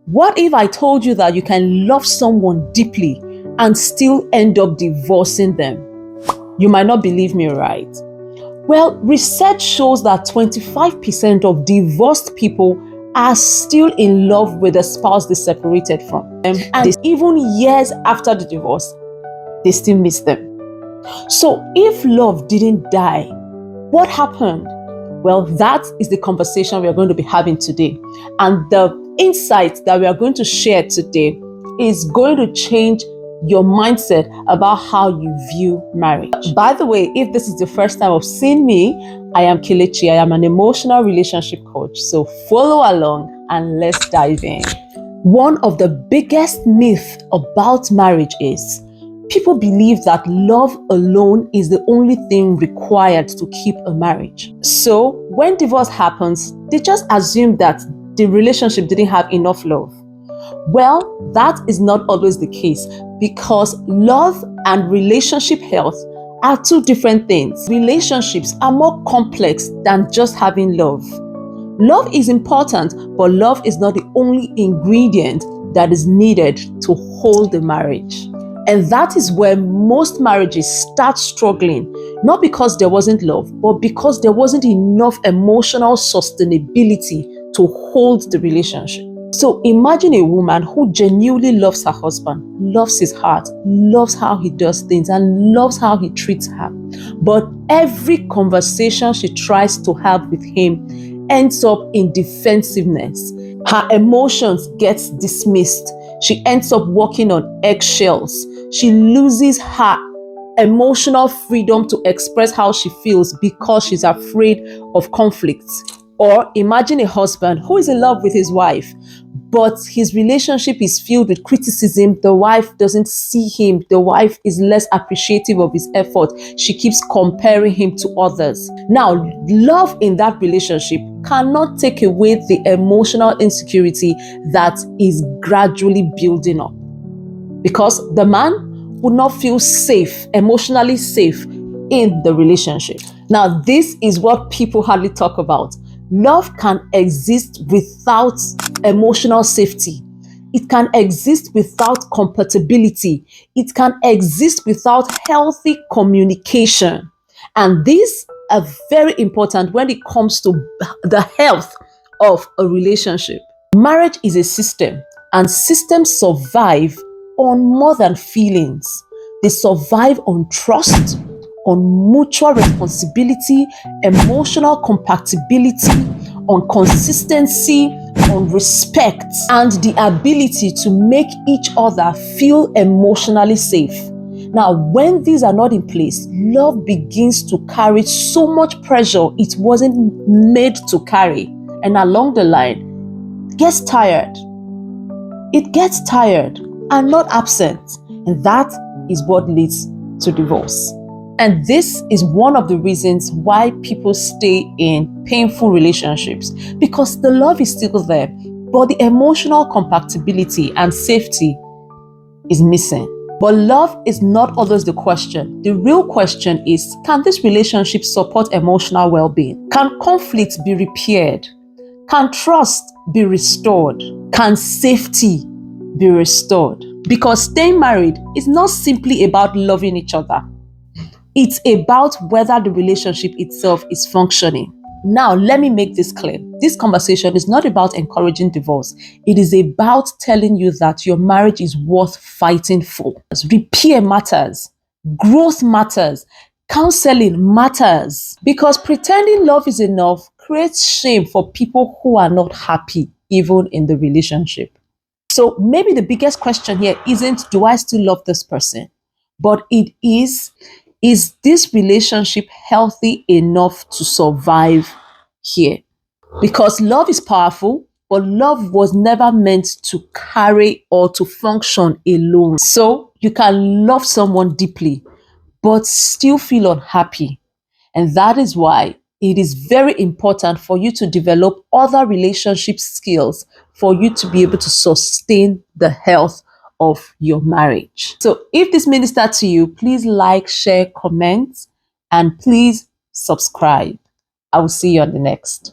What if I told you that you can love someone deeply and still end up divorcing them? You might not believe me, right? Well, research shows that 25% of divorced people are still in love with the spouse they separated from. And even years after the divorce, they still miss them. So if love didn't die, what happened? Well, that is the conversation we are going to be having today. And the insight that we are going to share today is going to change your mindset about how you view marriage. By the way, if this is the first time of seeing me, I am Kelechi. I am an emotional relationship coach. So follow along and let's dive in. One of the biggest myths about marriage is people believe that love alone is the only thing required to keep a marriage. So when divorce happens, they just assume that the relationship didn't have enough love. Well, that is not always the case because love and relationship health are two different things. Relationships are more complex than just having love. Love is important, but love is not the only ingredient that is needed to hold the marriage. And that is where most marriages start struggling, not because there wasn't love, but because there wasn't enough emotional sustainability to hold the relationship. So imagine a woman who genuinely loves her husband, loves his heart, loves how he does things, and loves how he treats her. But every conversation she tries to have with him ends up in defensiveness. Her emotions get dismissed. She ends up walking on eggshells. She loses her emotional freedom to express how she feels because she's afraid of conflict. Or imagine a husband who is in love with his wife, but his relationship is filled with criticism. The wife doesn't see him. The wife is less appreciative of his effort. She keeps comparing him to others. Now, love in that relationship cannot take away the emotional insecurity that is gradually building up, because the man would not feel safe, emotionally safe in the relationship. Now, this is what people hardly talk about. Love can exist without emotional safety. It can exist without compatibility. It can exist without healthy communication. And these are very important when it comes to the health of a relationship. Marriage is a system, and systems survive on more than feelings. They survive on trust, on mutual responsibility, emotional compatibility, on consistency, on respect, and the ability to make each other feel emotionally safe. Now, when these are not in place, love begins to carry so much pressure it wasn't made to carry. And along the line, gets tired. It gets tired and not absent. And that is what leads to divorce. And this is one of the reasons why people stay in painful relationships, because the love is still there, but the emotional compatibility and safety is missing. But love is not always the question. The real question is, can this relationship support emotional well-being? Can conflict be repaired? Can trust be restored? Can safety be restored? Because staying married is not simply about loving each other. It's about whether the relationship itself is functioning. Now, let me make this clear. This conversation is not about encouraging divorce. It is about telling you that your marriage is worth fighting for. Repair matters. Growth matters. Counseling matters. Because pretending love is enough creates shame for people who are not happy, even in the relationship. So maybe the biggest question here isn't, do I still love this person? But it is this relationship healthy enough to survive here? Because love is powerful, but love was never meant to carry or to function alone. So you can love someone deeply, but still feel unhappy. And that is why it is very important for you to develop other relationship skills for you to be able to sustain the health of your marriage. So if this ministered to you, please like, share, comment, and please subscribe. I will see you on the next.